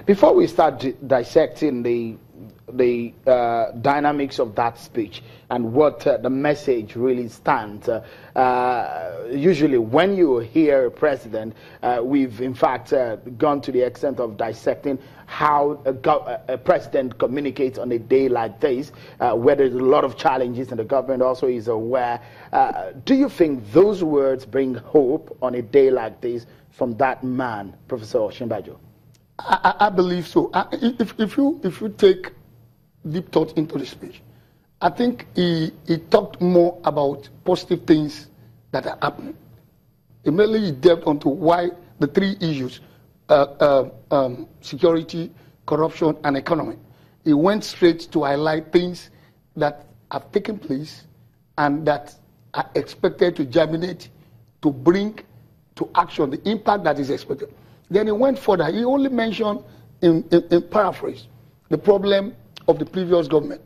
Before we start dissecting the dynamics of that speech and what the message really stands, usually when you hear a president, we've in fact gone to the extent of dissecting how a president communicates on a day like this, where there's a lot of challenges and the government also is aware. Do you think those words bring hope on a day like this from that man, Professor Osinbajo? I believe so. If you take deep thought into the speech, I think he talked more about positive things that are happening. Immediately he delved onto why the three issues, security, corruption, and economy. He went straight to highlight things that have taken place and that are expected to germinate, to bring to action the impact that is expected. Then he went further. He only mentioned, in paraphrase, the problem of the previous government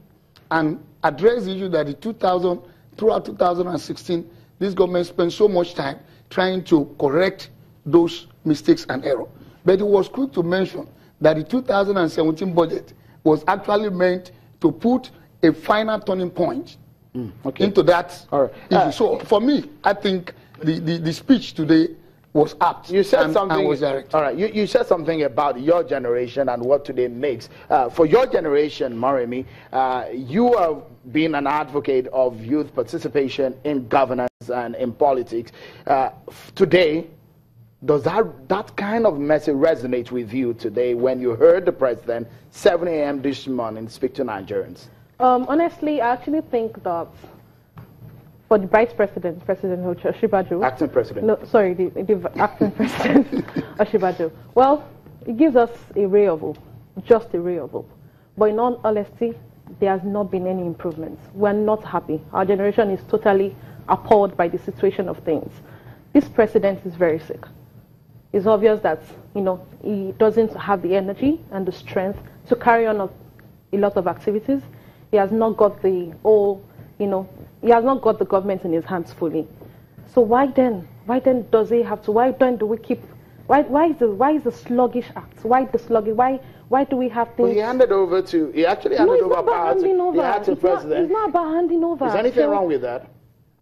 and addressed the issue that throughout 2016, this government spent so much time trying to correct those mistakes and errors. But he was quick to mention that the 2017 budget was actually meant to put a final turning point into that issue. So for me, I think the speech today was apt. You said something. And was direct. All right. You said something about your generation and what today makes. For your generation, Moremi, you have been an advocate of youth participation in governance and in politics. Today, does that kind of message resonate with you today when you heard the president 7 a.m. this morning speak to Nigerians? Honestly, I actually think that for the vice president, President Osinbajo. Acting president. No, sorry, the acting president, Osinbajo. Well, it gives us a ray of hope, just a ray of hope. But in all honesty, there has not been any improvements. We're not happy. Our generation is totally appalled by the situation of things. This president is very sick. It's obvious that, he doesn't have the energy and the strength to carry on a lot of activities. He has not got the whole, he has not got the government in his hands fully. So why then does he have to? Why then do we keep? Why is the sluggish act? Why the sluggish? Why do we have things? Well, he actually handed over power to the acting president. It's not about handing over. Is anything wrong with that?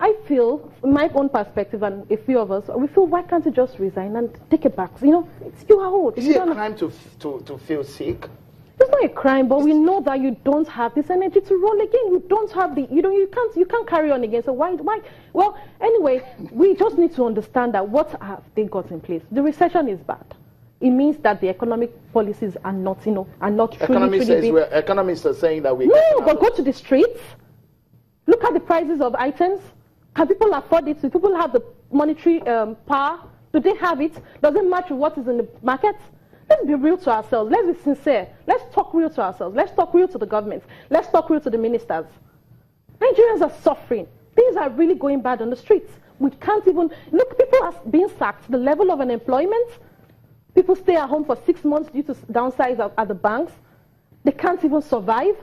I feel, in my own perspective, and a few of us, we feel, why can't you just resign and take it back? You are old. Is it a crime to feel sick? It's not a crime, but we know that you don't have this energy to roll again. You don't have the, you can't carry on again. So why? Well, anyway, we just need to understand that what have they got in place? The recession is bad. It means that the economic policies are not, are not truly. Economists are saying that we. No, but go to the streets. Look at the prices of items. Can people afford it? Do people have the monetary power? Do they have it? Does it match what is in the market? Let's be real to ourselves. Let's be sincere. Let's talk real to ourselves. Let's talk real to the government. Let's talk real to the ministers. Nigerians are suffering. Things are really going bad on the streets. We can't even... Look, people are being sacked. The level of unemployment. People stay at home for 6 months due to downsides at the banks. They can't even survive.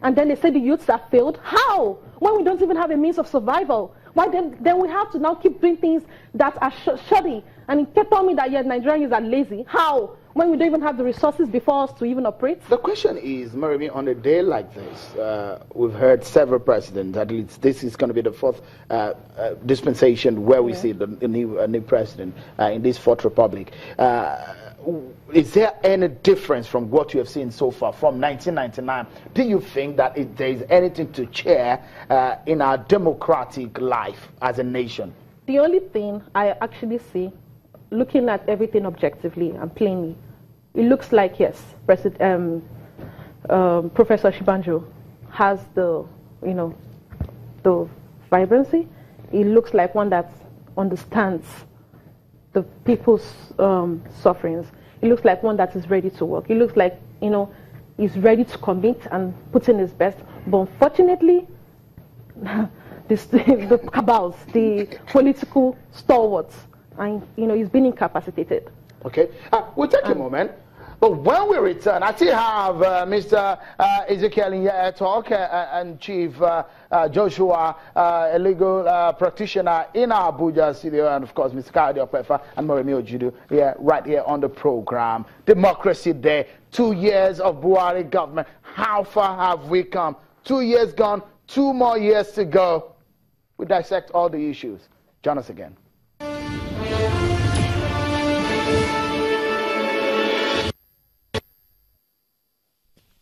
And then they say the youths have failed. How? When we don't even have a means of survival. Why then we have to now keep doing things that are shoddy. And you kept telling me that Nigerians are lazy. How? When we don't even have the resources before us to even operate? The question is, Moremi, on a day like this, we've heard several presidents, at least this is going to be the fourth dispensation where we see a new president in this fourth republic. Is there any difference from what you have seen so far from 1999? Do you think that there is anything to cheer in our democratic life as a nation? The only thing I actually see, looking at everything objectively and plainly, it looks like, yes, Professor Osinbajo has the, the vibrancy. It looks like one that understands the people's sufferings. It looks like one that is ready to work. It looks like, he's ready to commit and put in his best. But unfortunately, the cabals, the political stalwarts, and he's been incapacitated. Okay, we'll take a moment. But when we return, I still have Mr. Ezekiel in here talk and Chief Joshua, a legal practitioner in our Abuja studio, and of course Mr. Kadi Opefa and Moremi Ojudu here, right here on the program. Democracy Day, 2 years of Buhari government. How far have we come? 2 years gone, 2 more years to go. We dissect all the issues. Join us again.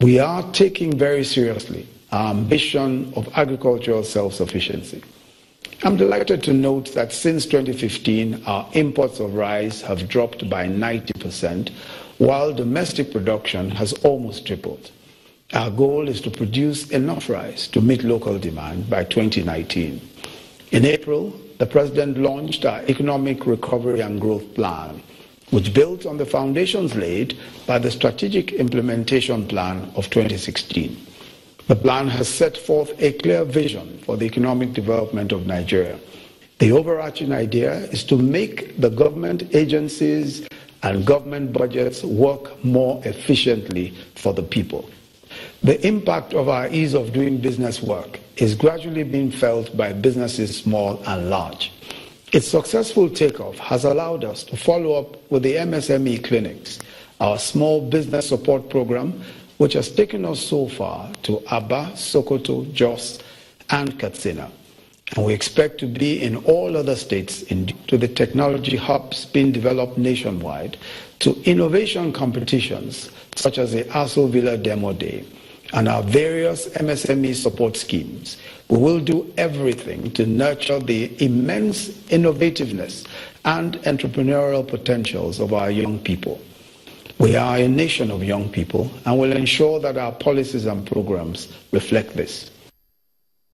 We are taking very seriously our ambition of agricultural self-sufficiency. I'm delighted to note that since 2015, our imports of rice have dropped by 90%, while domestic production has almost tripled. Our goal is to produce enough rice to meet local demand by 2019. In April, the President launched our Economic Recovery and Growth Plan, which built on the foundations laid by the Strategic Implementation Plan of 2016. The plan has set forth a clear vision for the economic development of Nigeria. The overarching idea is to make the government agencies and government budgets work more efficiently for the people. The impact of our ease of doing business work is gradually being felt by businesses small and large. Its successful takeoff has allowed us to follow up with the MSME clinics, our small business support program, which has taken us so far to Aba, Sokoto, Jos, and Katsina. And we expect to be in all other states, to the technology hubs being developed nationwide, to innovation competitions such as the Aso Villa Demo Day, and our various MSME support schemes. We will do everything to nurture the immense innovativeness and entrepreneurial potentials of our young people. We are a nation of young people and will ensure that our policies and programs reflect this.